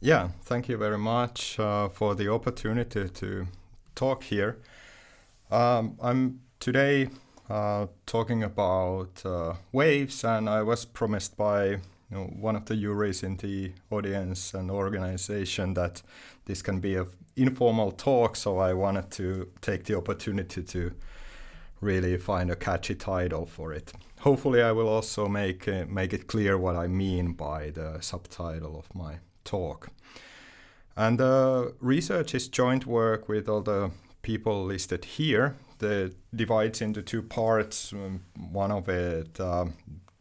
Yeah, thank you very much for the opportunity to talk here. I'm today talking about waves, and I was promised by one of the juries in the audience and organization that this can be an informal talk, so I wanted to take the opportunity to really find a catchy title for it. Hopefully I will also make it clear what I mean by the subtitle of my talk. And the research is joint work with all the people listed here. It divides into two parts. One of it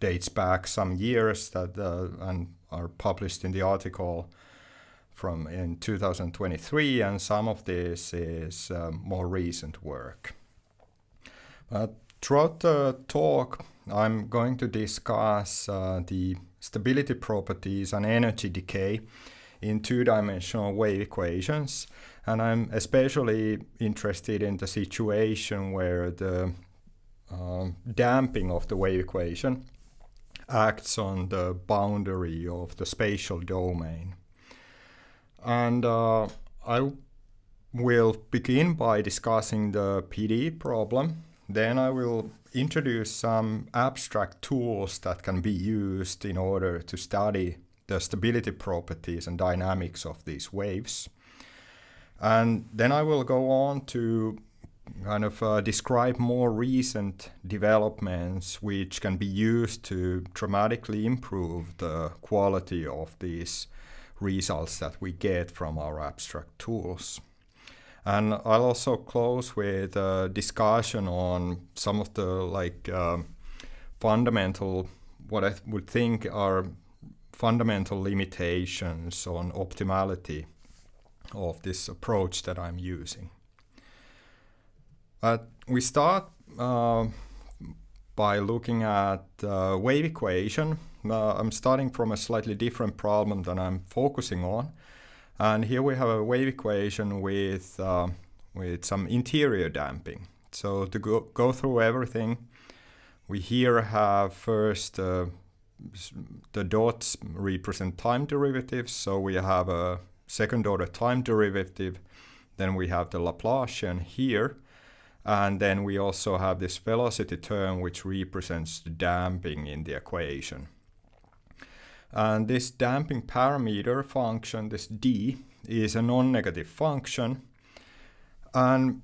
dates back some years that and are published in the article from in 2023, and some of this is more recent work. Throughout the talk, I'm going to discuss the stability properties and energy decay in two-dimensional wave equations, and I'm especially interested in the situation where the damping of the wave equation acts on the boundary of the spatial domain. And I will begin by discussing the PD problem. Then I will introduce some abstract tools that can be used in order to study the stability properties and dynamics of these waves. And then I will go on to kind of describe more recent developments which can be used to dramatically improve the quality of these results that we get from our abstract tools. And I'll also close with a discussion on some of the fundamental, what I would think are fundamental limitations on optimality of this approach that I'm using. We start by looking at wave equation. I'm starting from a slightly different problem than I'm focusing on. And here we have a wave equation with some interior damping. So to go through everything, we here have first the dots represent time derivatives. So we have a second order time derivative. Then we have the Laplacian here. And then we also have this velocity term which represents the damping in the equation. And this damping parameter function, this d, is a non-negative function. And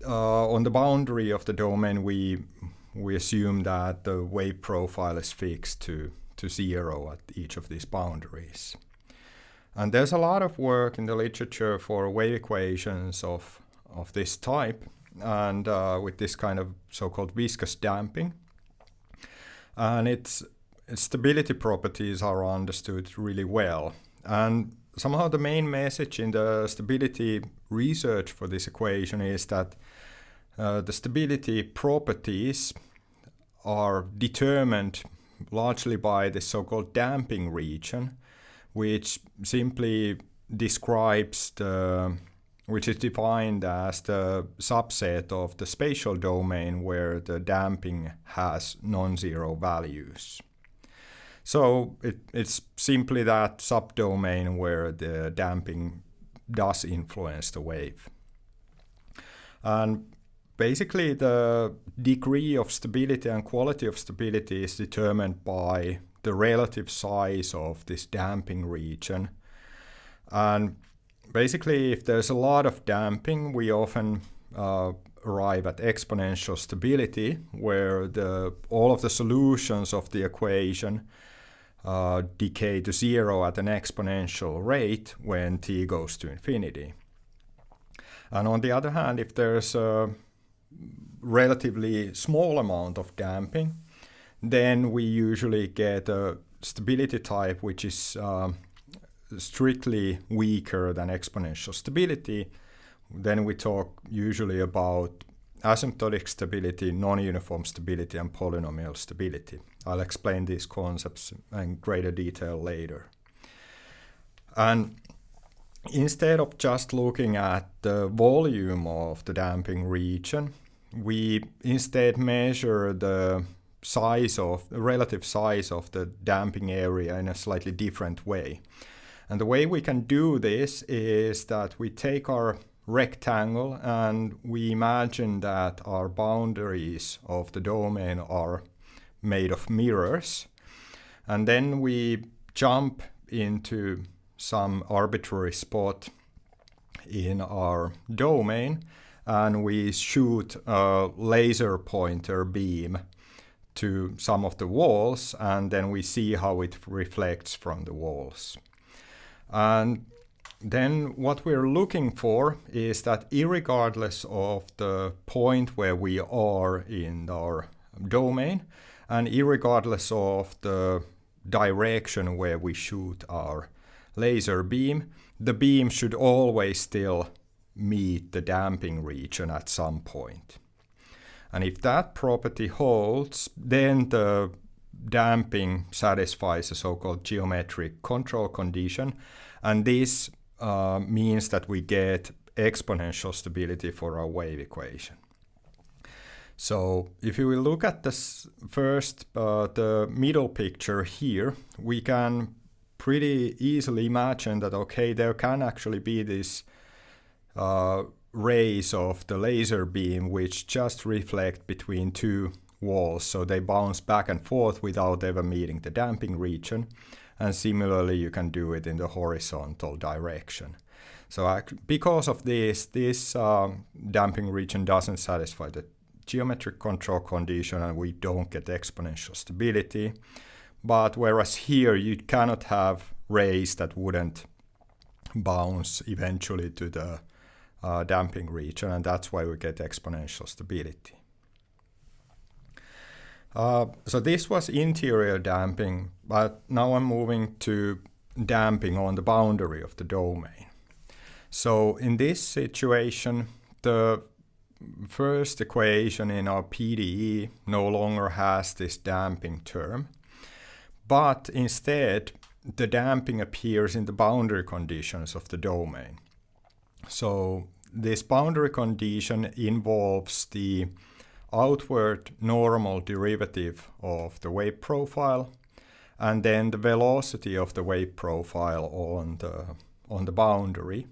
on the boundary of the domain, we assume that the wave profile is fixed to 0 at each of these boundaries. And there's a lot of work in the literature for wave equations of this type, and with this kind of so-called viscous damping. And its stability properties are understood really well. And somehow the main message in the stability research for this equation is that the stability properties are determined largely by the so-called damping region, which simply describes which is defined as the subset of the spatial domain where the damping has non-zero values. So it's simply that subdomain where the damping does influence the wave. And basically the degree of stability and quality of stability is determined by the relative size of this damping region. And basically if there's a lot of damping, we often arrive at exponential stability, where all of the solutions of the equation decay to 0 at an exponential rate when t goes to infinity. And on the other hand, if there's a relatively small amount of damping, then we usually get a stability type which is strictly weaker than exponential stability. Then we talk usually about asymptotic stability, non-uniform stability, and polynomial stability. I'll explain these concepts in greater detail later. And instead of just looking at the volume of the damping region, we instead measure the relative size of the damping area in a slightly different way. And the way we can do this is that we take our rectangle and we imagine that our boundaries of the domain are made of mirrors. And then we jump into some arbitrary spot in our domain and we shoot a laser pointer beam to some of the walls, and then we see how it reflects from the walls. And then what we're looking for is that irregardless of the point where we are in our domain, and irregardless of the direction where we shoot our laser beam, the beam should always still meet the damping region at some point. And if that property holds, then the damping satisfies a so-called geometric control condition, and this means that we get exponential stability for our wave equation. So if you will look at this first, the middle picture here, we can pretty easily imagine that, okay, there can actually be this rays of the laser beam which just reflect between two walls, so they bounce back and forth without ever meeting the damping region. And similarly you can do it in the horizontal direction. So because of this damping region doesn't satisfy the geometric control condition and we don't get exponential stability. But whereas here you cannot have rays that wouldn't bounce eventually to the damping region, and that's why we get exponential stability. So this was interior damping, but now I'm moving to damping on the boundary of the domain. So in this situation, the first equation in our PDE no longer has this damping term, but instead the damping appears in the boundary conditions of the domain. So this boundary condition involves the outward normal derivative of the wave profile and then the velocity of the wave profile on the boundary.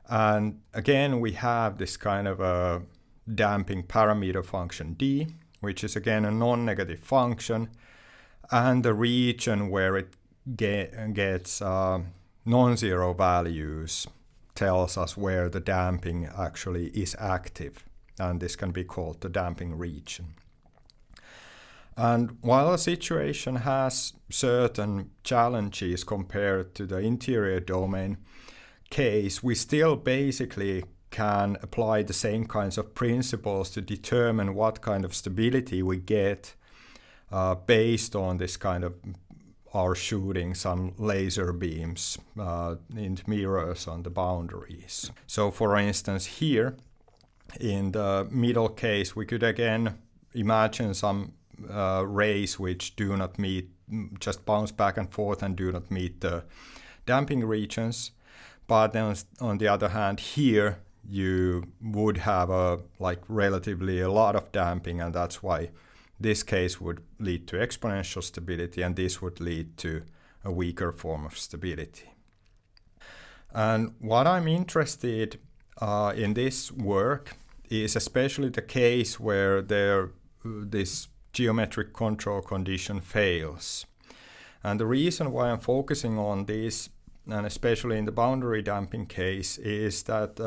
And again we have this kind of a damping parameter function d, which is again a non-negative function, and the region where it gets non-zero values tells us where the damping actually is active, and this can be called the damping region. And while the situation has certain challenges compared to the interior domain case, we still basically can apply the same kinds of principles to determine what kind of stability we get based on this kind of are shooting some laser beams into mirrors on the boundaries. So for instance here in the middle case we could again imagine some rays which do not meet, just bounce back and forth and do not meet the damping regions. But then on the other hand here you would have relatively a lot of damping, and that's why this case would lead to exponential stability and this would lead to a weaker form of stability. And what I'm interested in this work is especially the case where this geometric control condition fails. And the reason why I'm focusing on this, and especially in the boundary damping case, is that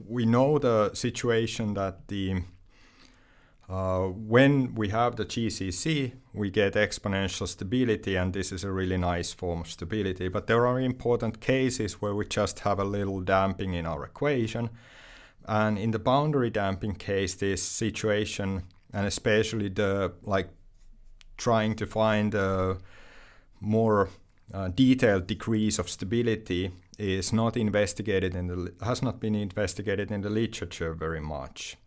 we know the situation that when we have the GCC, we get exponential stability, and this is a really nice form of stability. But there are important cases where we just have a little damping in our equation. And in the boundary damping case, this situation, and especially trying to find a more detailed degrees of stability is not investigated has not been investigated in the literature very much.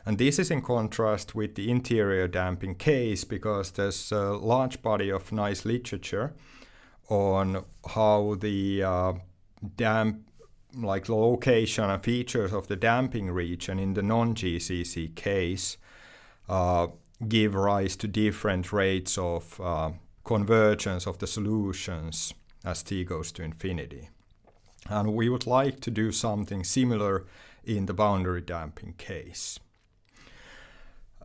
And this is in contrast with the interior damping case, because there's a large body of nice literature on how the location and features of the damping region in the non-GCC case give rise to different rates of convergence of the solutions as t goes to infinity. And we would like to do something similar in the boundary damping case.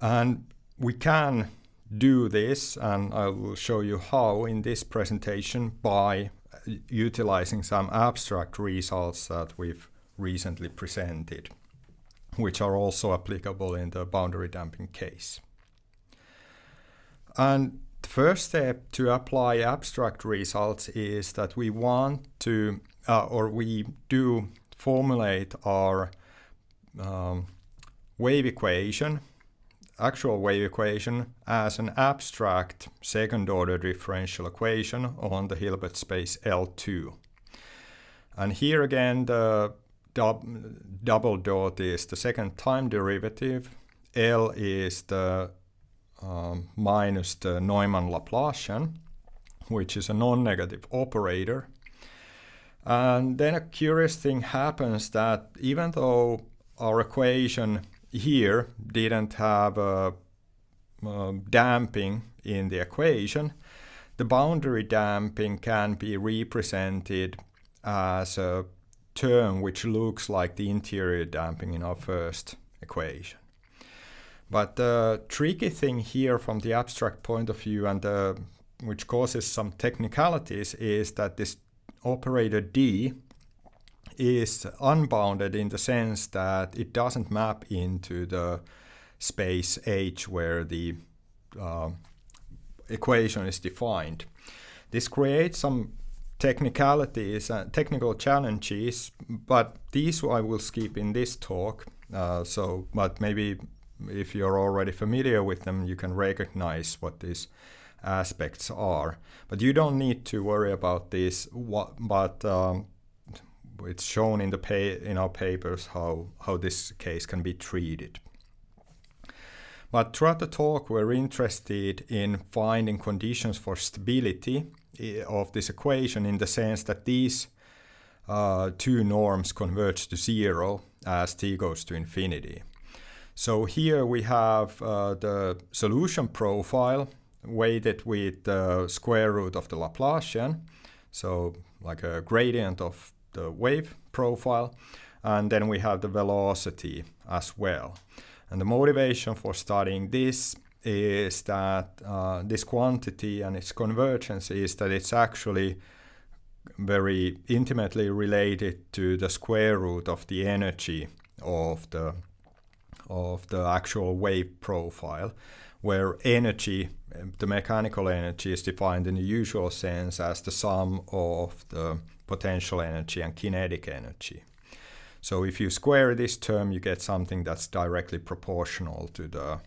And we can do this, and I will show you how in this presentation, by utilizing some abstract results that we've recently presented, which are also applicable in the boundary damping case. And the first step to apply abstract results is that we want to, we do formulate our wave equation, actual wave equation, as an abstract second-order differential equation on the Hilbert space L2. And here again, the double dot is the second time derivative. L is the minus the Neumann Laplacian, which is a non-negative operator. And then a curious thing happens that even though our equation here didn't have a damping in the equation, the boundary damping can be represented as a term which looks like the interior damping in our first equation. But the tricky thing here from the abstract point of view, and which causes some technicalities, is that this operator D is unbounded in the sense that it doesn't map into the space H where the equation is defined. This creates some technicalities and technical challenges, but these I will skip in this talk. But maybe if you're already familiar with them, you can recognize what these aspects are. But you don't need to worry about this. It's shown in our papers how this case can be treated. But throughout the talk, we're interested in finding conditions for stability of this equation, in the sense that these two norms converge to zero as t goes to infinity. So here we have the solution profile weighted with the square root of the Laplacian, so like a gradient of the wave profile, and then we have the velocity as well. And the motivation for studying this is that this quantity and its convergence is that it's actually very intimately related to the square root of the energy of the actual wave profile, where energy, the mechanical energy, is defined in the usual sense as the sum of the potential energy and kinetic energy. So if you square this term, you get something that's directly proportional to the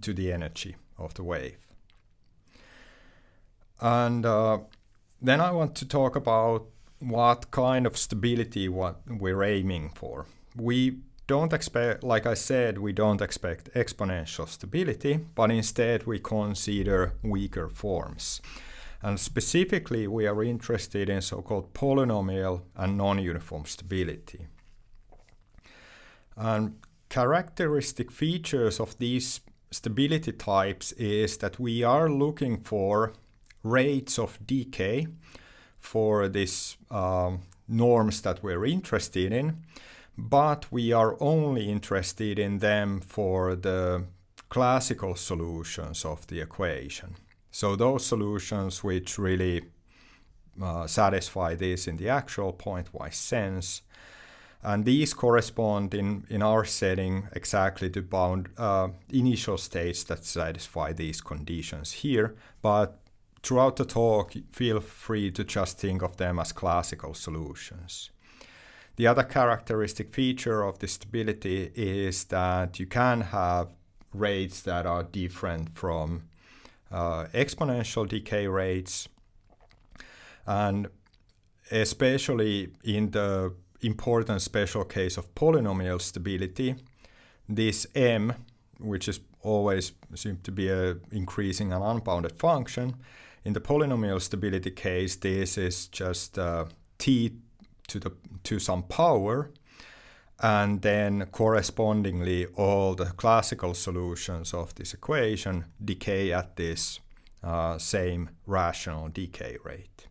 to the energy of the wave. And then I want to talk about what kind of stability we're aiming for. We don't expect, like I said, we don't expect exponential stability, but instead we consider weaker forms. And specifically, we are interested in so-called polynomial and non-uniform stability. And characteristic features of these stability types is that we are looking for rates of decay for these norms that we're interested in, but we are only interested in them for the classical solutions of the equation. So those solutions which really satisfy this in the actual pointwise sense. And these correspond in our setting exactly to initial states that satisfy these conditions here. But throughout the talk, feel free to just think of them as classical solutions. The other characteristic feature of the stability is that you can have rates that are different from exponential decay rates, and especially in the important special case of polynomial stability, this m, which is always assumed to be an increasing and unbounded function, in the polynomial stability case, this is just t to some power, and then correspondingly all the classical solutions of this equation decay at this same rational decay rate.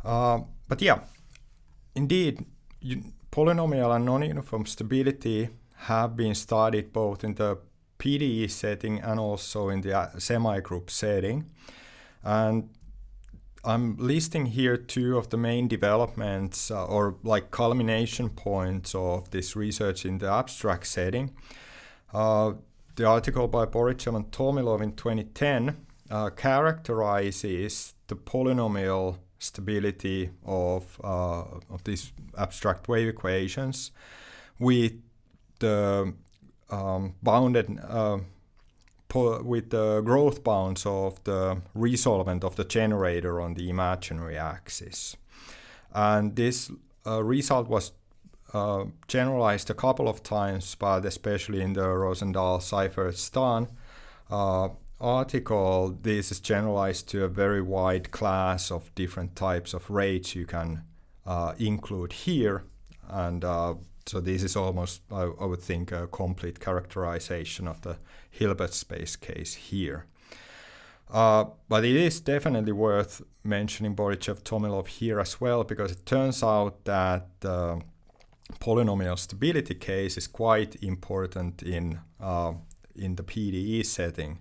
But yeah, indeed, polynomial and non-uniform stability have been studied both in the PDE setting and also in the semi-group setting. And I'm listing here two of the main developments or like culmination points of this research in the abstract setting. The article by Borichev and Tomilov in 2010 characterizes the polynomial stability of these abstract wave equations with the with the growth bounds of the resolvent of the generator on the imaginary axis. And this result was generalized a couple of times, but especially in the Rosendahl-Seifert-Stahn article, this is generalized to a very wide class of different types of rates you can include here. And so this is almost, I would think, a complete characterization of the Hilbert space case here. But it is definitely worth mentioning Borichev-Tomilov here as well, because it turns out that the polynomial stability case is quite important in the PDE setting.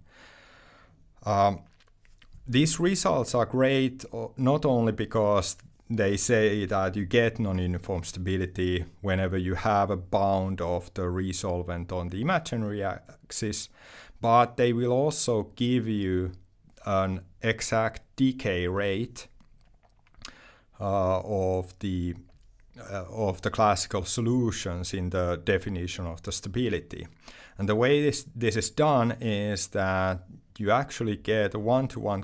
These results are great not only because they say that you get non-uniform stability whenever you have a bound of the resolvent on the imaginary axis, but they will also give you an exact decay rate of the classical solutions in the definition of the stability. And the way this is done is that you actually get a one-to-one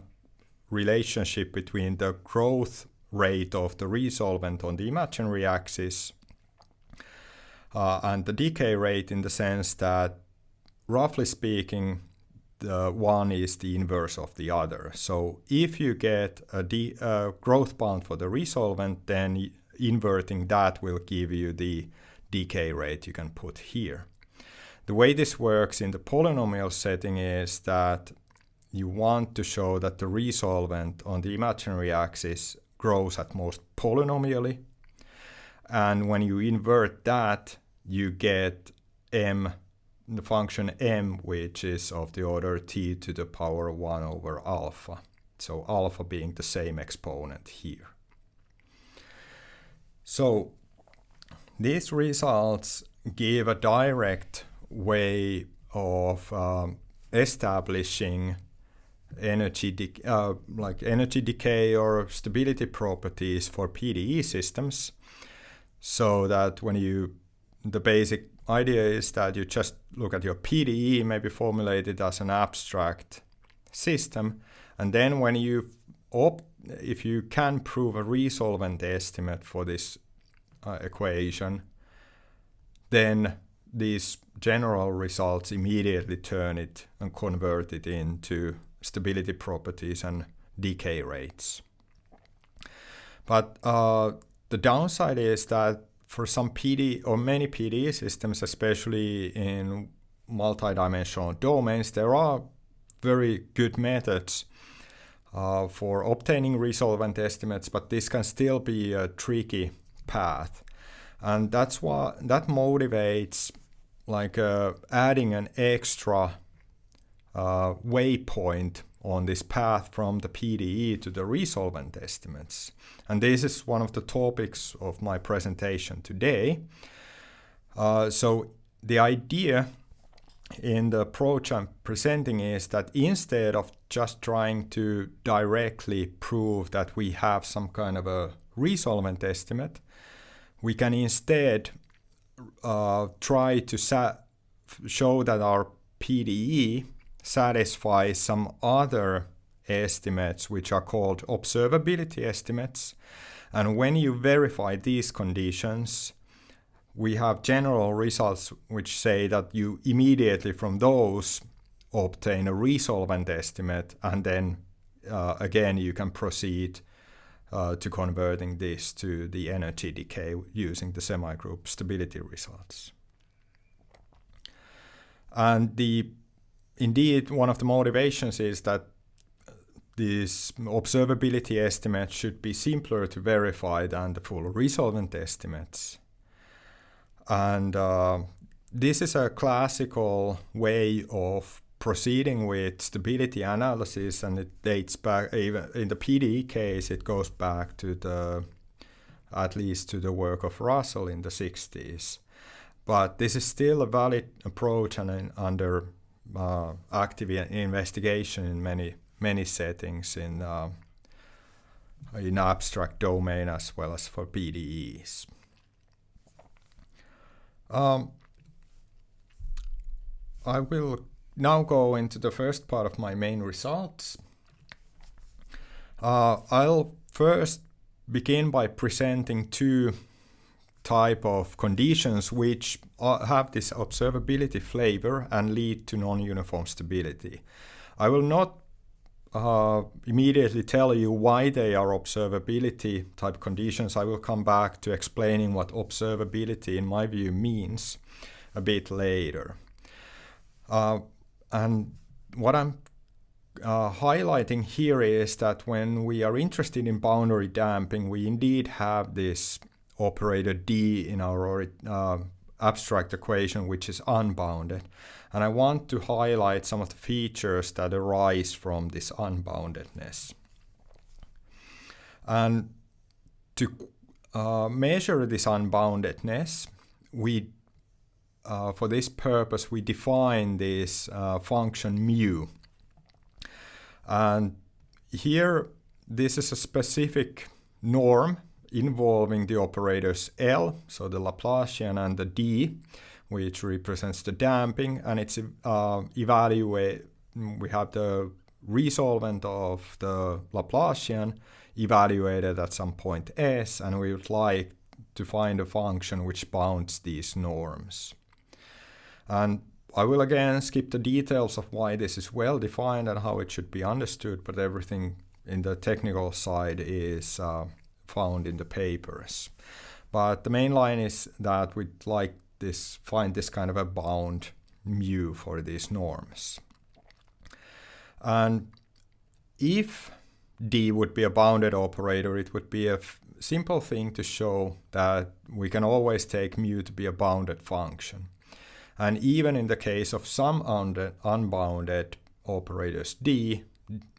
relationship between the growth rate of the resolvent on the imaginary axis and the decay rate, in the sense that, roughly speaking, the one is the inverse of the other. So if you get a growth bound for the resolvent, then inverting that will give you the decay rate you can put here. The way this works in the polynomial setting is that you want to show that the resolvent on the imaginary axis grows at most polynomially, and when you invert that, you get m, the function m, which is of the order t to the power 1 over alpha, so alpha being the same exponent here. So these results give a direct way of establishing energy decay or stability properties for PDE systems, so that the basic idea is that you just look at your PDE, maybe formulate it as an abstract system, and then when if you can prove a resolvent estimate for this equation, then these general results immediately turn it and convert it into stability properties and decay rates. But the downside is that for some PDE or many PDE systems, especially in multidimensional domains, there are very good methods for obtaining resolvent estimates, but this can still be a tricky path. And that motivates adding an extra waypoint on this path from the PDE to the resolvent estimates. And this is one of the topics of my presentation today. So the idea in the approach I'm presenting is that instead of just trying to directly prove that we have some kind of a resolvent estimate, we can instead try to show that our PDE satisfies some other estimates which are called observability estimates. And when you verify these conditions, we have general results which say that you immediately from those obtain a resolvent estimate, and then again you can proceed to converting this to the energy decay using the semi-group stability results. And the indeed, one of the motivations is that these observability estimates should be simpler to verify than the full resolvent estimates. And this is a classical way of proceeding with stability analysis, and it dates back, even in the PDE case, it goes back to at least to the work of Russell in the 60s. But this is still a valid approach and under active investigation in many settings in abstract domain as well as for PDEs. I will now go into the first part of my main results. I'll first begin by presenting two type of conditions which have this observability flavor and lead to non-uniform stability. I will not immediately tell you why they are observability type conditions. I will come back to explaining what observability in my view means a bit later. And what I'm highlighting here is that when we are interested in boundary damping, we indeed have this operator D in our abstract equation, which is unbounded. And I want to highlight some of the features that arise from this unboundedness. And to measure this unboundedness, we for this purpose, we define this function mu. And here, this is a specific norm involving the operators L, so the Laplacian, and the D, which represents the damping, and it's evaluate. We have the resolvent of the Laplacian evaluated at some point S, and we would like to find a function which bounds these norms. And I will again skip the details of why this is well defined and how it should be understood, but everything in the technical side is found in the papers. But the main line is that we'd like find this kind of a bound mu for these norms. And if D would be a bounded operator, it would be a simple thing to show that we can always take mu to be a bounded function. And even in the case of some unbounded operators D,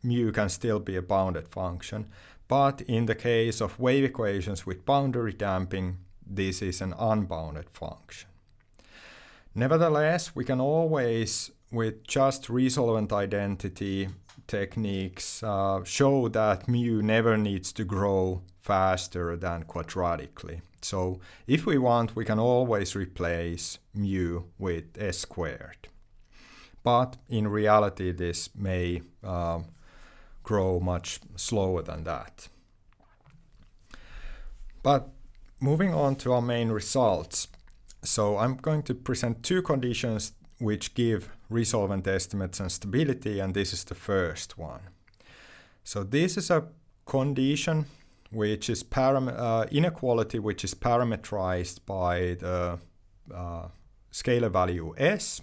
mu can still be a bounded function. But in the case of wave equations with boundary damping, this is an unbounded function. Nevertheless, we can always, with just resolvent identity techniques, show that mu never needs to grow faster than quadratically. So if we want, we can always replace mu with s squared. But in reality, this may grow much slower than that. But moving on to our main results. So I'm going to present two conditions which give resolvent estimates and stability, and this is the first one. So this is a condition which is inequality which is parameterized by the scalar value s,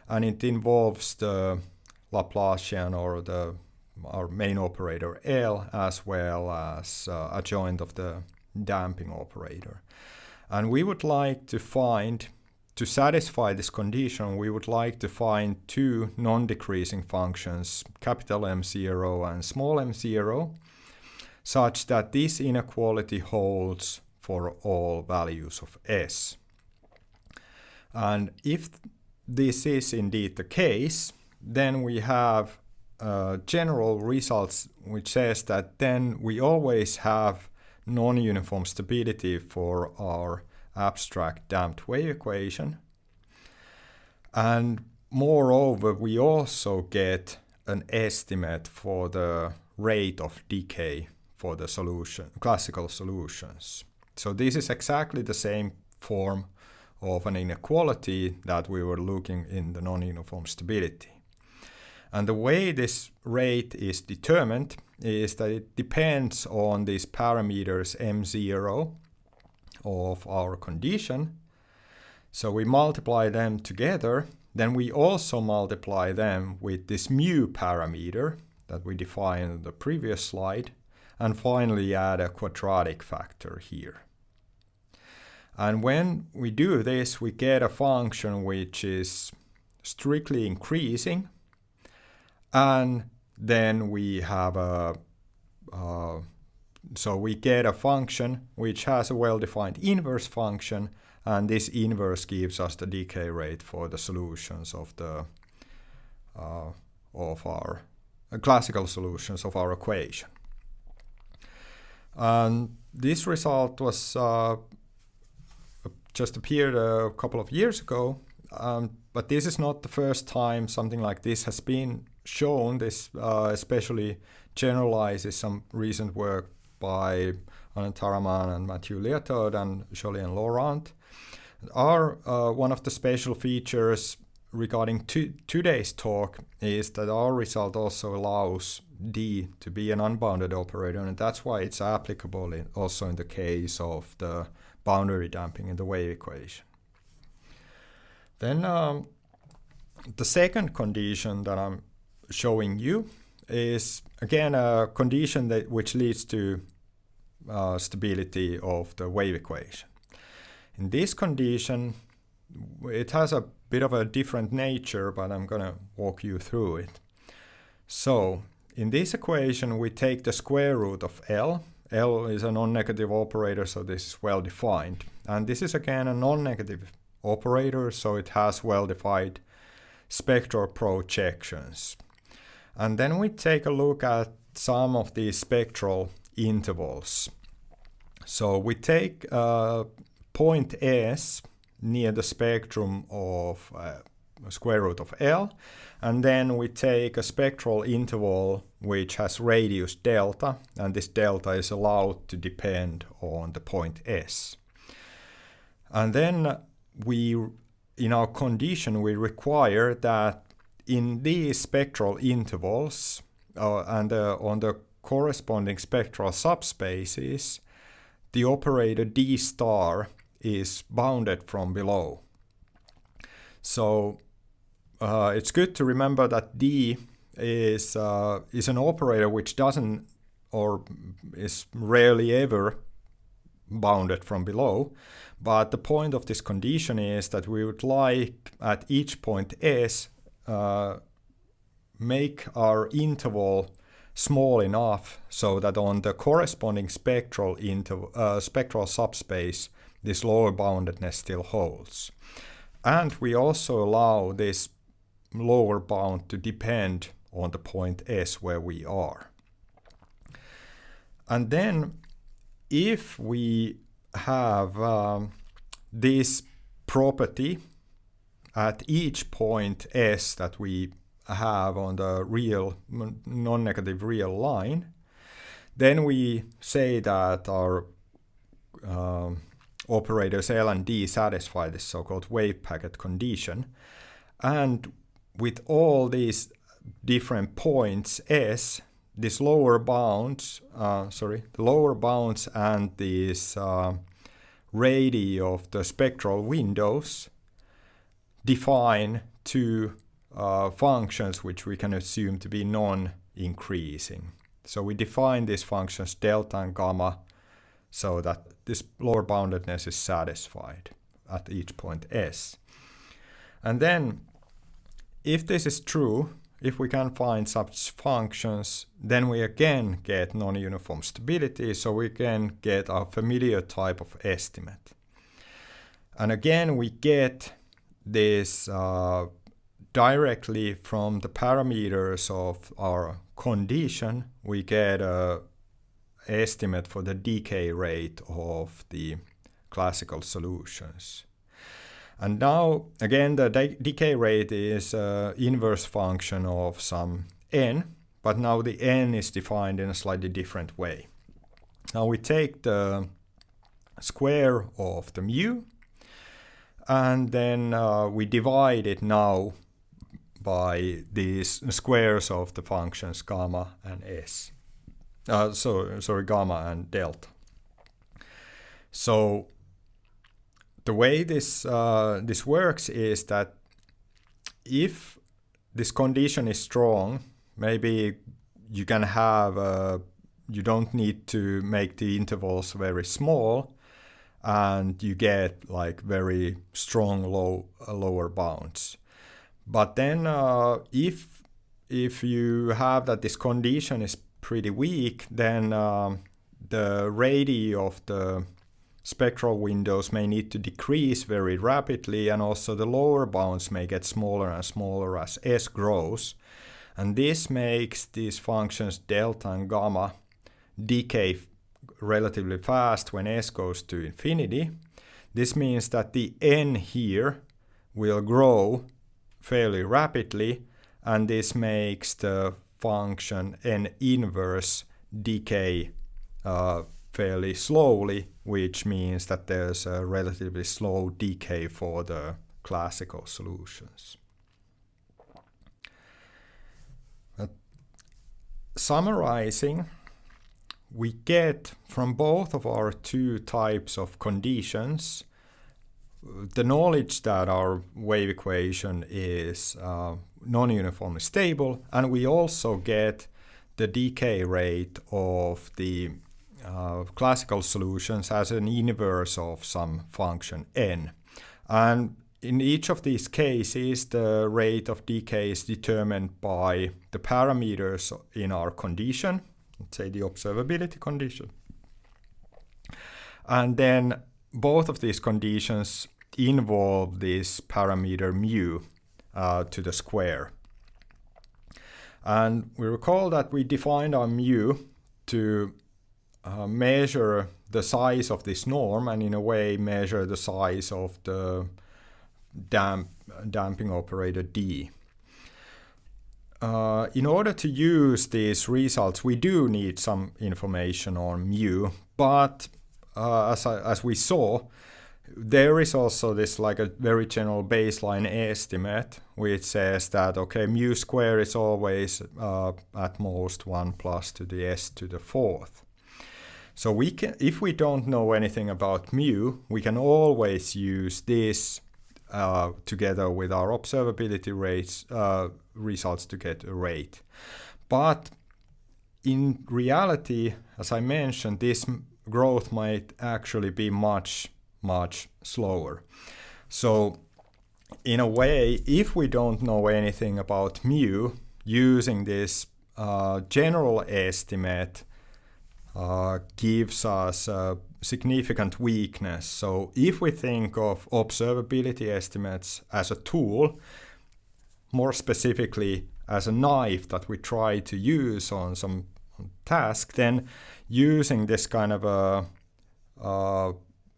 and it involves the Laplacian or our main operator L as well as adjoint of the damping operator. And we would like to find, to satisfy this condition, we would like to find two non-decreasing functions, capital M0 and small m0, such that this inequality holds for all values of s. And if this is indeed the case, then we have general results which says that then we always have non-uniform stability for our abstract damped wave equation. And moreover, we also get an estimate for the rate of decay for the classical solutions. So this is exactly the same form of an inequality that we were looking in the non-uniform stability. And the way this rate is determined is that it depends on these parameters m0 of our condition. So we multiply them together then we also multiply them with this mu parameter that we defined in the previous slide, and finally add a quadratic factor here. And when we do this, we get a function which is strictly increasing, and then we have so we get a function which has a well-defined inverse function, and this inverse gives us the decay rate for the solutions of our classical solutions of our equation. And this result was just appeared a couple of years ago, but this is not the first time something like this has been shown. This especially generalizes some recent work by Anand Taraman and Matthew Leotard and Jolien Laurent. One of the special features regarding today's talk is that our result also allows D to be an unbounded operator, and that's why it's applicable also in the case of the boundary damping in the wave equation. Then the second condition that I'm showing you is again a condition which leads to stability of the wave equation. In this condition, it has a bit of a different nature, but I'm going to walk you through it. So in this equation, we take the square root of L. L is a non-negative operator, so this is well defined. And this is again a non-negative operator, so it has well-defined spectral projections. And then we take a look at some of these spectral intervals. So we take point S near the spectrum of square root of L, and then we take a spectral interval which has radius delta, and this delta is allowed to depend on the point S. And then in our condition, we require that in these spectral intervals and on the corresponding spectral subspaces, the operator D star is bounded from below. So it's good to remember that D is an operator which doesn't or is rarely ever bounded from below. But the point of this condition is that we would like at each point S make our interval small enough so that on the corresponding spectral subspace, this lower boundedness still holds. And we also allow this lower bound to depend on the point S where we are. And then if we have this property at each point S that we have on the real non-negative real line, then we say that our operators L and D satisfy this so-called wave packet condition. And with all these different points S, these lower bounds, the lower bounds and these radii of the spectral windows define two functions which we can assume to be non-increasing. So we define these functions delta and gamma so that this lower boundedness is satisfied at each point S. And then if this is true, if we can find such functions, then we again get non-uniform stability, so we can get our familiar type of estimate. And again, we get this directly from the parameters of our condition. We get an estimate for the decay rate of the classical solutions. And now, again, the decay rate is an inverse function of some n, but now the n is defined in a slightly different way. Now we take the square of the mu, and then we divide it now by these squares of the functions gamma and s. Gamma and delta. So the way this works is that if this condition is strong, maybe you can have, you don't need to make the intervals very small, and you get like very strong lower bounds. But then if you have that this condition is pretty weak, then the radii of the spectral windows may need to decrease very rapidly, and also the lower bounds may get smaller and smaller as S grows. And this makes these functions delta and gamma decay relatively fast when S goes to infinity. This means that the n here will grow fairly rapidly, and this makes the function n inverse decay fairly slowly, which means that there's a relatively slow decay for the classical solutions. Summarizing, we get from both of our two types of conditions the knowledge that our wave equation is non-uniformly stable, and we also get the decay rate of the classical solutions as an inverse of some function n. And in each of these cases, the rate of decay is determined by the parameters in our condition, let's say the observability condition. And then both of these conditions involve this parameter mu to the square. And we recall that we defined our mu to measure the size of this norm, and in a way measure the size of the damping operator D. In order to use these results, we do need some information on mu, but as we saw, there is also this like a very general baseline estimate which says that okay, mu square is always at most 1 plus to the s to the fourth. So we can, if we don't know anything about mu, we can always use this together with our observability rates results to get a rate. But in reality, as I mentioned, this growth might actually be much slower. So in a way, if we don't know anything about mu, using this general estimate gives us a significant weakness. So if we think of observability estimates as a tool, more specifically as a knife that we try to use on some task, then using this kind of a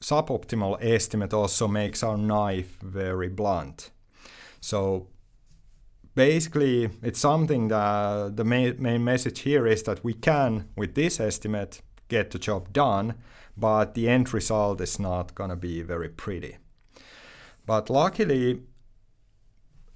sub-optimal estimate also makes our knife very blunt. So basically, it's something that the main message here is that we can, with this estimate, get the job done, but the end result is not going to be very pretty. But luckily,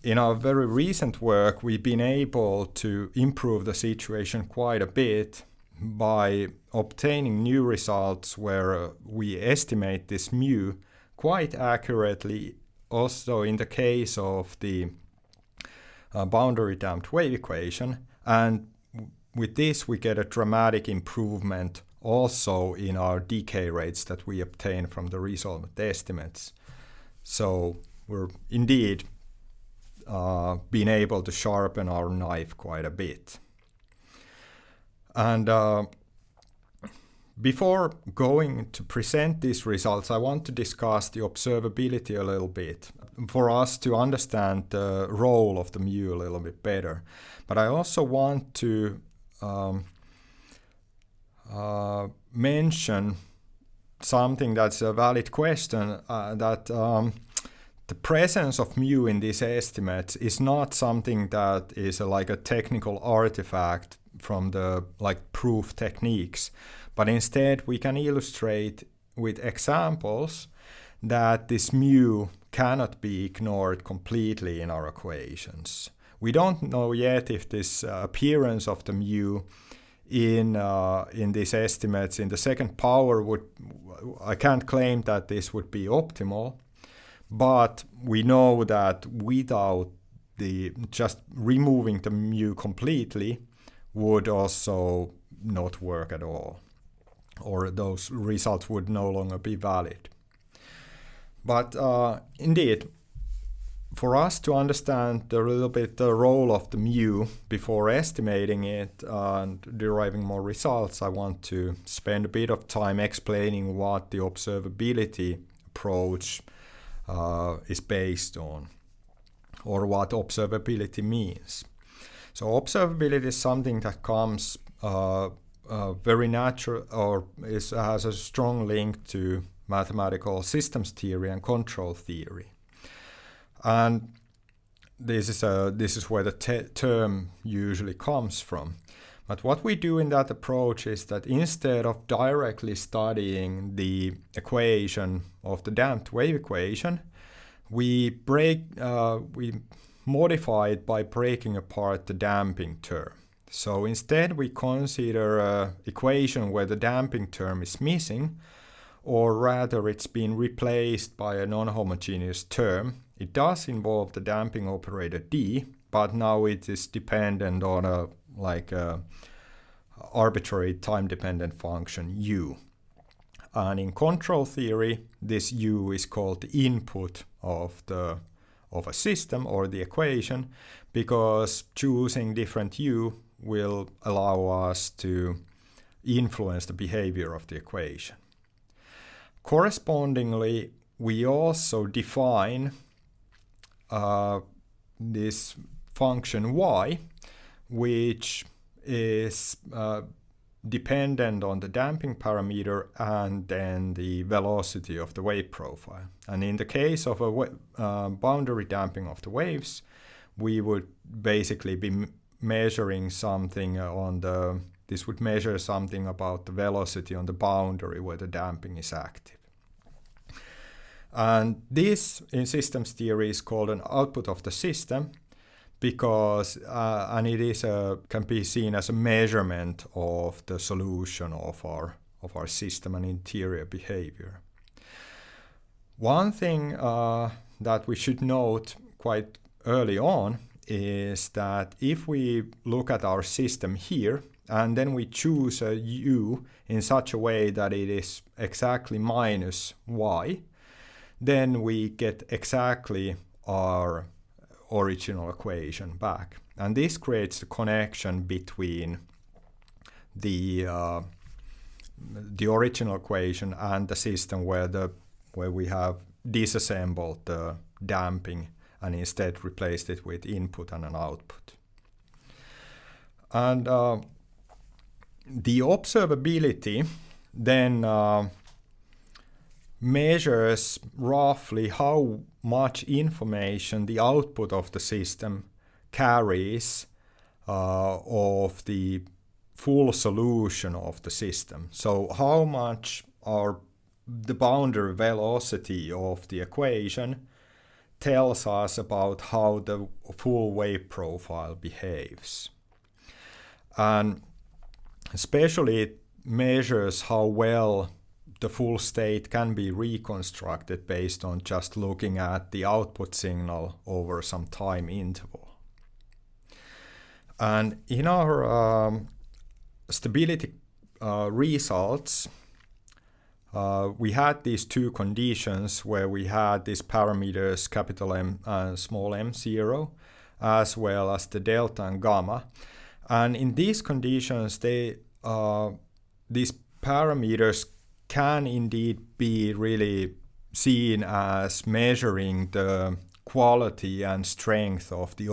in our very recent work, we've been able to improve the situation quite a bit by obtaining new results where we estimate this mu quite accurately, also in the case of the boundary damped wave equation. And with this, we get a dramatic improvement also in our decay rates that we obtain from the resolved estimates. So we're indeed being able to sharpen our knife quite a bit. And before going to present these results, I want to discuss the observability a little bit for us to understand the role of the mu a little bit better. But I also want to mention something that's a valid question, that the presence of mu in these estimates is not something that is like a technical artifact from the proof techniques, but instead we can illustrate with examples that this mu cannot be ignored completely in our equations. We don't know yet if this appearance of the mu in these estimates in the second power I can't claim that this would be optimal, but we know that without just removing the mu completely would also not work at all, or those results would no longer be valid. But indeed, for us to understand a little bit the role of the mu before estimating it and deriving more results, I want to spend a bit of time explaining what the observability approach is based on, or what observability means. So observability is something that comes very natural, or has a strong link to mathematical systems theory and control theory. And this is where the term usually comes from. But what we do in that approach is that instead of directly studying the equation of the damped wave equation, we modify it by breaking apart the damping term. So instead we consider an equation where the damping term is missing, or rather it's been replaced by a non-homogeneous term. It does involve the damping operator d, but now it is dependent on a arbitrary time-dependent function u. And in control theory, this u is called the input of a system or the equation, because choosing different u will allow us to influence the behavior of the equation. Correspondingly, we also define this function y, which is dependent on the damping parameter and then the velocity of the wave profile. And in the case of a boundary damping of the waves, we would basically be measuring something this would measure something about the velocity on the boundary where the damping is active. And this in systems theory is called an output of the system, because and it is can be seen as a measurement of the solution of our system and interior behavior. One thing that we should note quite early on is that if we look at our system here and then we choose a u in such a way that it is exactly minus y, then we get exactly our original equation back. And this creates a connection between the original equation and the system where we have disassembled the damping and instead replaced it with input and an output. And the observability then measures roughly how much information the output of the system carries of the full solution of the system. So how much the boundary velocity of the equation tells us about how the full wave profile behaves. And especially it measures how well the full state can be reconstructed based on just looking at the output signal over some time interval. And in our stability results, we had these two conditions where we had these parameters capital M and small m0, as well as the delta and gamma. And in these conditions, these parameters can indeed be really seen as measuring the quality and strength of the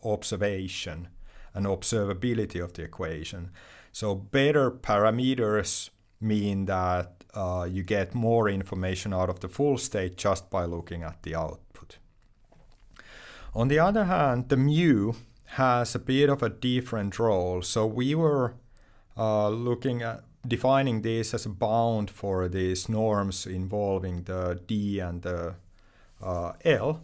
observation and observability of the equation. So better parameters mean that you get more information out of the full state just by looking at the output. On the other hand, the mu has a bit of a different role. So we were looking at defining this as a bound for these norms involving the D and the L.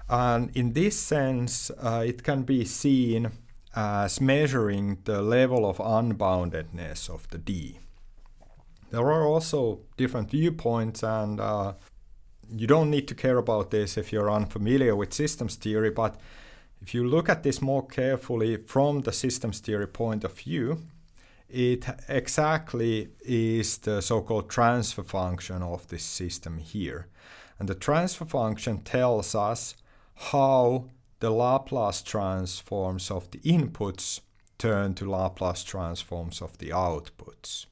And in this sense, it can be seen as measuring the level of unboundedness of the D. There are also different viewpoints, and you don't need to care about this if you're unfamiliar with systems theory, but if you look at this more carefully from the systems theory point of view, it exactly is the so-called transfer function of this system here. And the transfer function tells us how the Laplace transforms of the inputs turn to Laplace transforms of the outputs.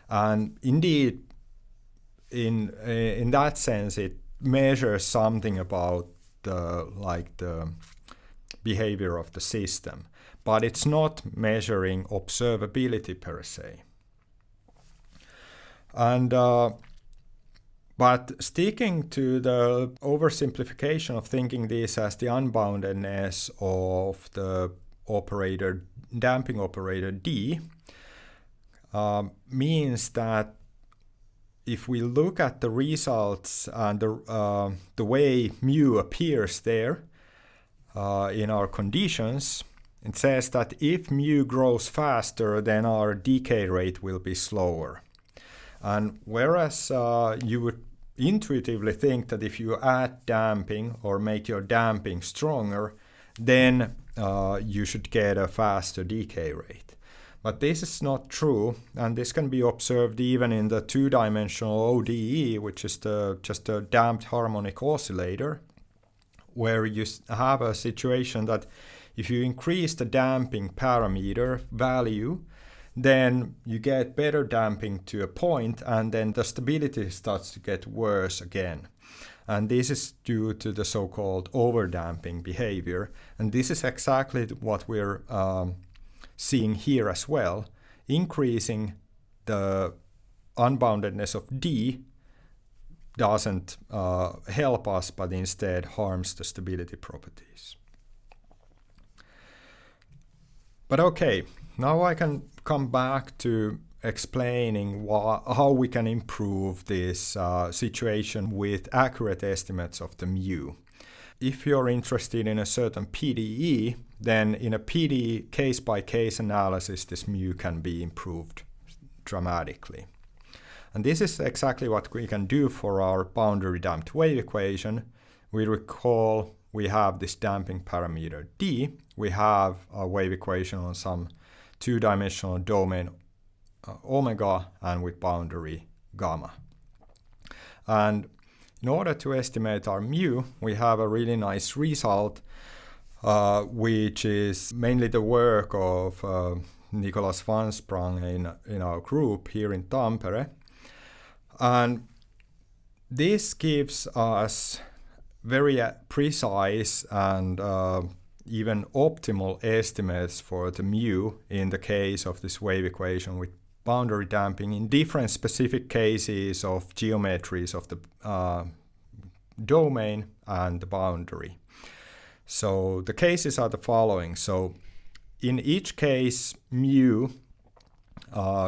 And indeed, in that sense, it measures something about the behavior of the system, but it's not measuring observability per se. And but sticking to the oversimplification of thinking this as the unboundedness of the damping operator D, means that if we look at the results and the way mu appears there in our conditions, it says that if mu grows faster, then our decay rate will be slower. And whereas you would intuitively think that if you add damping or make your damping stronger, then you should get a faster decay rate. But this is not true, and this can be observed even in the two-dimensional ODE, which is just a damped harmonic oscillator, where you have a situation that if you increase the damping parameter value, then you get better damping to a point, and then the stability starts to get worse again. And this is due to the so-called overdamping behavior. And this is exactly what we're seeing here as well. Increasing the unboundedness of D doesn't help us, but instead harms the stability properties. But okay, now I can come back to explaining how we can improve this situation with accurate estimates of the mu. If you're interested in a certain PDE, then in a PDE case-by-case analysis, this mu can be improved dramatically. And this is exactly what we can do for our boundary damped wave equation. We recall we have this damping parameter D. We have a wave equation on some two-dimensional domain omega and with boundary gamma. And in order to estimate our mu, we have a really nice result, which is mainly the work of Nicolas van Sprang in our group here in Tampere. And this gives us very precise and even optimal estimates for the mu in the case of this wave equation with boundary damping in different specific cases of geometries of the domain and the boundary. So the cases are the following. So in each case, mu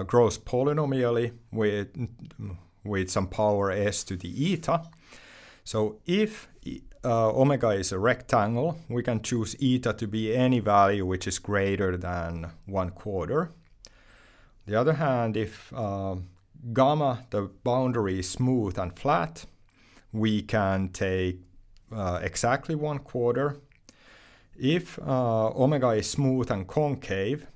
grows polynomially with some power s to the eta. So if omega is a rectangle, we can choose eta to be any value which is greater than 1/4. On the other hand, if gamma, the boundary, is smooth and flat, we can take exactly 1/4. If omega is smooth and concave,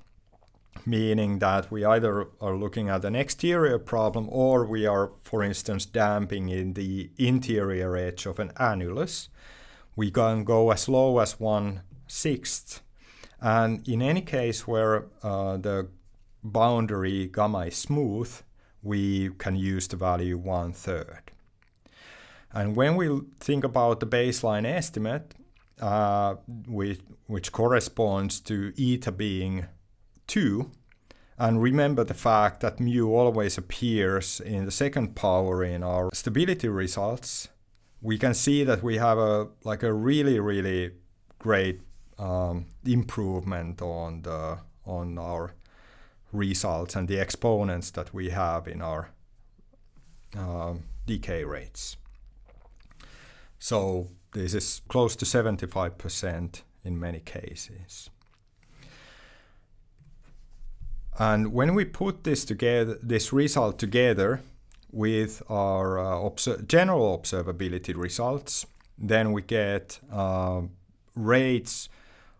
meaning that we either are looking at an exterior problem or we are, for instance, damping in the interior edge of an annulus, we can go as low as 1/6. And in any case where the boundary gamma is smooth, we can use the value 1/3. And when we think about the baseline estimate, which corresponds to eta being 2, and remember the fact that mu always appears in the second power in our stability results, we can see that we have a really, really great improvement on our results and the exponents that we have in our decay rates. So this is close to 75% in many cases. And when we put this result together with our general observability results, then we get rates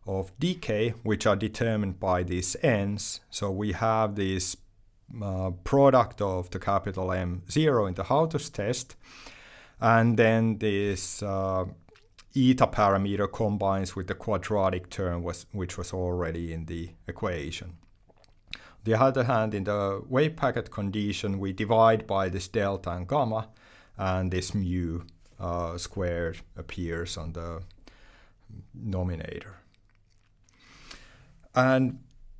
of decay, which are determined by these n's. So we have this product of the capital M0 in the Hautus test, and then this eta parameter combines with the quadratic term which was already in the equation. On the other hand, in the wave packet condition, we divide by this delta and gamma, and this mu squared appears on the denominator. And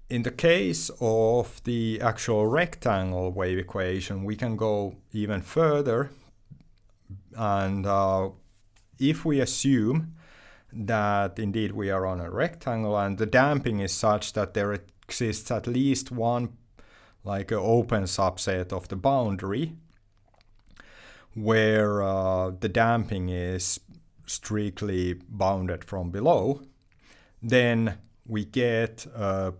in the case of the actual rectangle wave equation, we can go even further, and if we assume that indeed we are on a rectangle and the damping is such that there exists at least one like an open subset of the boundary where the damping is strictly bounded from below, then we get a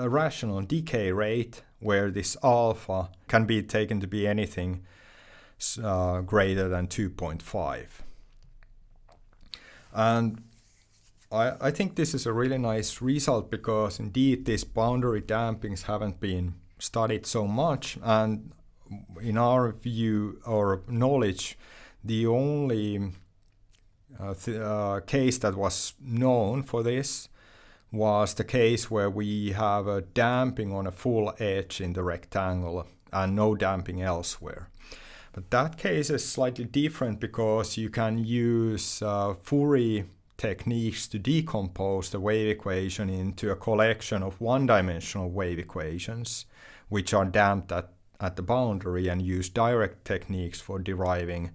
rational decay rate where this alpha can be taken to be anything greater than 2.5. And I think this is a really nice result because indeed these boundary dampings haven't been studied so much, and in our view or knowledge, the only case that was known for this was the case where we have a damping on a full edge in the rectangle and no damping elsewhere. But that case is slightly different because you can use Fourier techniques to decompose the wave equation into a collection of one-dimensional wave equations which are damped at the boundary, and use direct techniques for deriving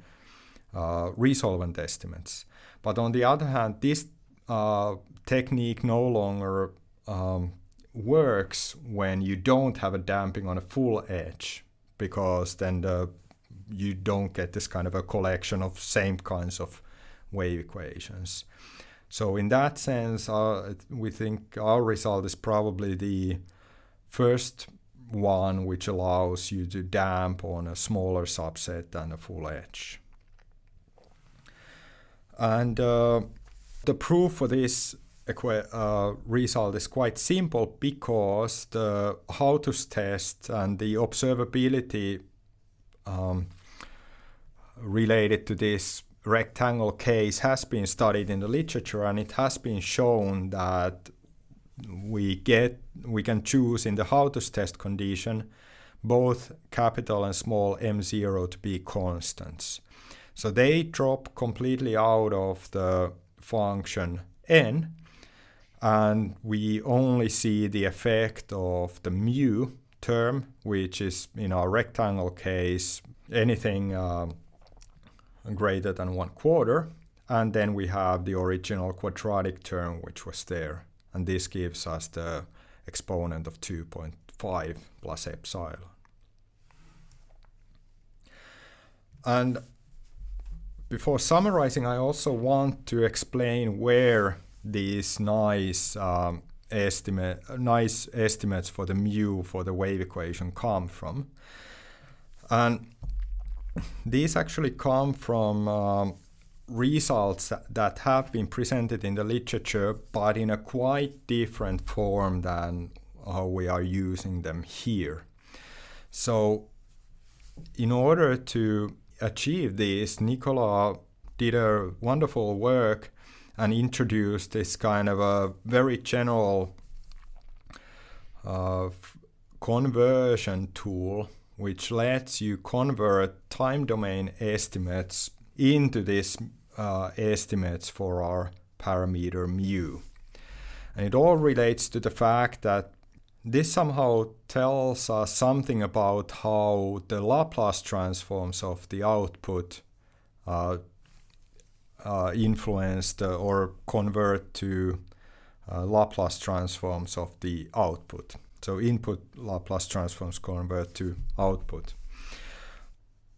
resolvent estimates. But on the other hand, this technique no longer works when you don't have a damping on a full edge, because then you don't get this kind of a collection of same kinds of wave equations. So in that sense, we think our result is probably the first one which allows you to damp on a smaller subset than a full edge. And the proof for this result is quite simple, because the Hautus test and the observability related to this rectangle case has been studied in the literature, and it has been shown that we can choose in the Hautus test condition both capital and small m0 to be constants. So they drop completely out of the function n, and we only see the effect of the mu term, which is in our rectangle case anything greater than 1/4, and then we have the original quadratic term which was there, and this gives us the exponent of 2.5 plus epsilon. And before summarizing, I also want to explain where these nice estimates for the mu for the wave equation come from. And these actually come from results that have been presented in the literature, but in a quite different form than how we are using them here. So in order to achieve this, Nicola did a wonderful work and introduced this kind of a very general conversion tool which lets you convert time domain estimates into these estimates for our parameter mu. And it all relates to the fact that this somehow tells us something about how the Laplace transforms of the output influence or convert to Laplace transforms of the output. So input Laplace transforms convert to output.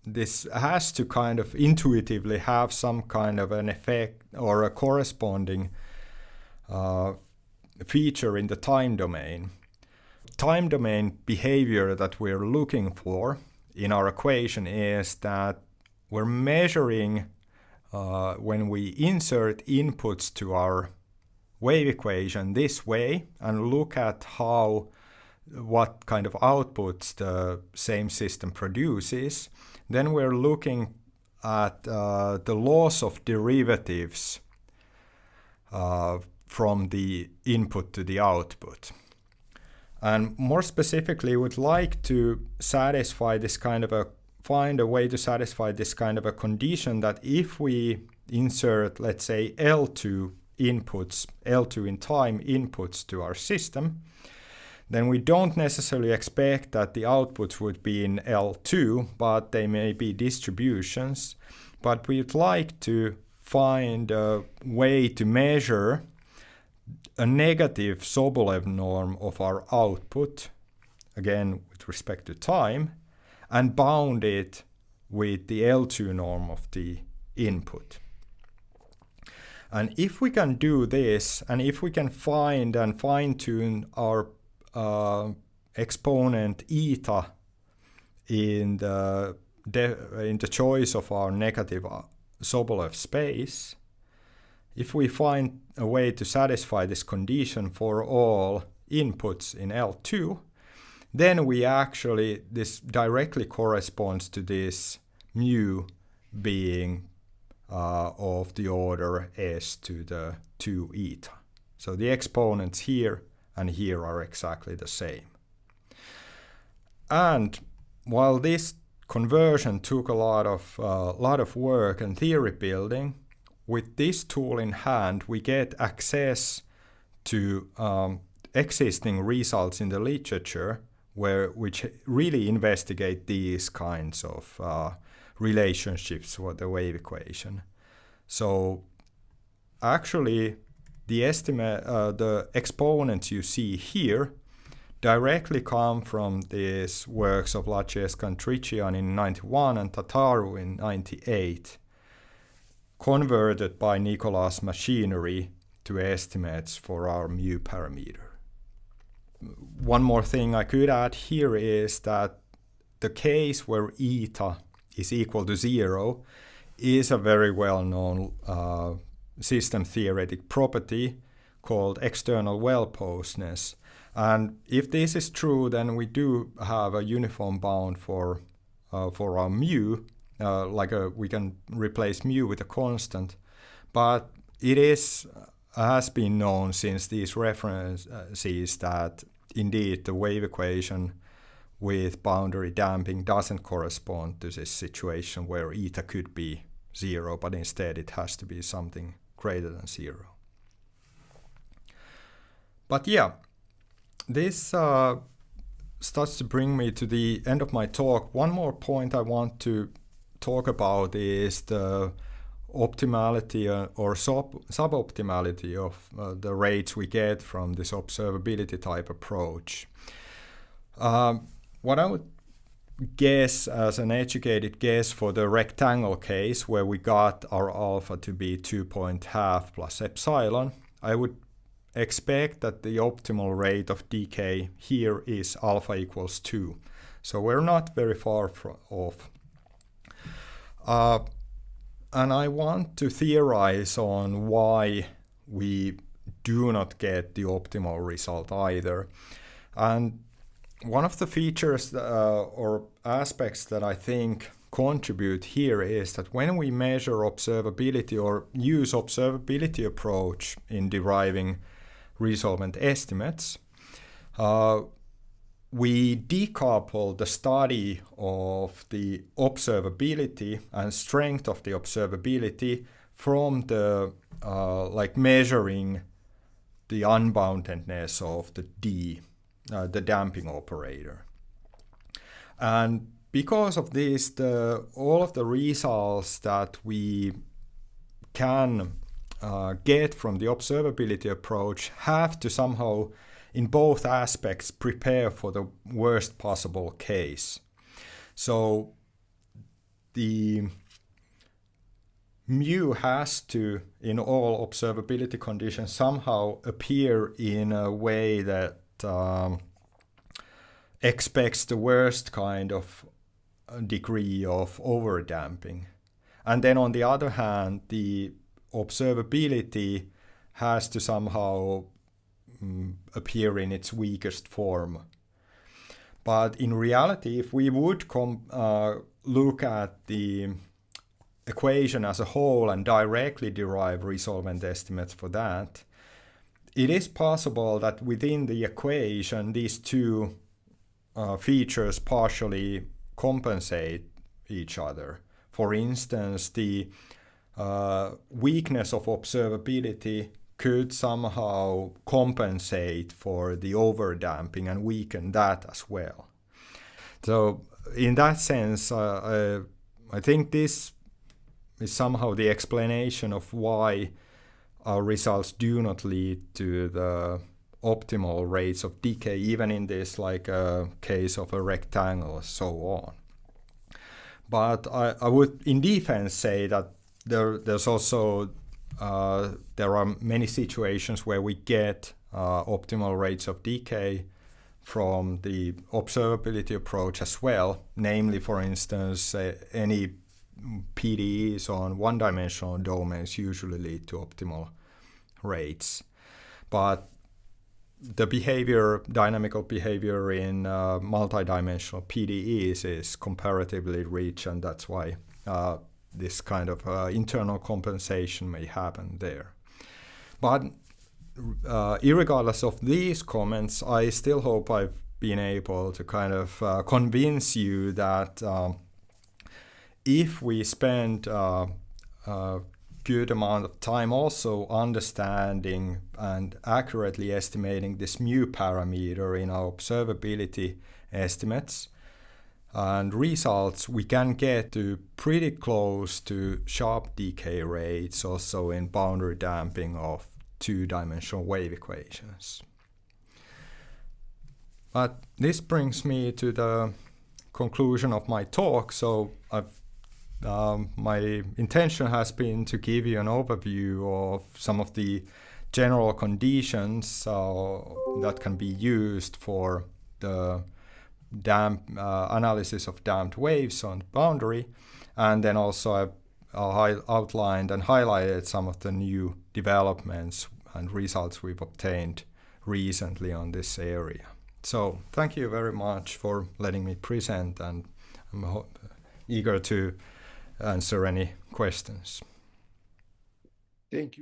This has to kind of intuitively have some kind of an effect or a corresponding feature in the time domain. Time domain behavior that we're looking for in our equation is that we're measuring when we insert inputs to our wave equation this way and look at what kind of outputs the same system produces, then we're looking at the loss of derivatives from the input to the output. And more specifically, would like to satisfy this kind of find a way to satisfy this kind of a condition that if we insert, let's say, L2 inputs, L2 in time inputs to our system, then we don't necessarily expect that the outputs would be in L2, but they may be distributions. But we'd like to find a way to measure a negative Sobolev norm of our output, again with respect to time, and bound it with the L2 norm of the input. And if we can do this, and if we can find and fine-tune our exponent eta in the choice of our negative Sobolev space, if we find a way to satisfy this condition for all inputs in L2, then this directly corresponds to this mu being of the order s to the 2 eta. So the exponents here and here are exactly the same. And while this conversion took a lot of work and theory building, with this tool in hand, we get access to existing results in the literature which really investigate these kinds of relationships for the wave equation. So actually, the exponents you see here directly come from these works of Lachesca and Trician in 91 and Tataru in 98, converted by Nicolas' machinery to estimates for our mu parameter. One more thing I could add here is that the case where eta is equal to 0 is a very well-known system theoretic property called external well-posedness. And if this is true, then we do have a uniform bound for our mu, we can replace mu with a constant. But it has been known since these references that indeed the wave equation with boundary damping doesn't correspond to this situation where eta could be 0, but instead it has to be something greater than 0. But yeah, this starts to bring me to the end of my talk. One more point I want to talk about is the optimality or sub-optimality of the rates we get from this observability type approach. What I would guess as an educated guess for the rectangle case where we got our alpha to be 2.5 plus epsilon, I would expect that the optimal rate of decay here is alpha equals 2. So we're not very far off. And I want to theorize on why we do not get the optimal result either. And one of the features or aspects that I think contribute here is that when we measure observability or use observability approach in deriving resolvent estimates, we decouple the study of the observability and strength of the observability from the measuring the unboundedness of the damping operator. And because of this, all of the results that we can get from the observability approach have to somehow, in both aspects, prepare for the worst possible case. So the mu has to, in all observability conditions, somehow appear in a way that expects the worst kind of degree of overdamping. And then on the other hand, the observability has to somehow appear in its weakest form. But in reality, if we would look at the equation as a whole and directly derive resolvent estimates for that, it is possible that within the equation, these two features partially compensate each other. For instance, the weakness of observability could somehow compensate for the overdamping and weaken that as well. So in that sense, I think this is somehow the explanation of why our results do not lead to the optimal rates of decay, even in this case of a rectangle and so on. But I would in defense say that there's also there are many situations where we get optimal rates of decay from the observability approach as well, namely, for instance, any PDEs on one-dimensional domains usually lead to optimal rates. But the dynamical behavior in multi-dimensional PDEs is comparatively rich, and that's why this kind of internal compensation may happen there. But irregardless of these comments, I still hope I've been able to kind of convince you that if we spend a good amount of time also understanding and accurately estimating this mu parameter in our observability estimates and results, we can get to pretty close to sharp decay rates also in boundary damping of two-dimensional wave equations. But this brings me to the conclusion of my talk. So my intention has been to give you an overview of some of the general conditions that can be used for the analysis of damped waves on boundary, and then also I outlined and highlighted some of the new developments and results we've obtained recently on this area. So thank you very much for letting me present, and I'm eager to answer any questions. Thank you.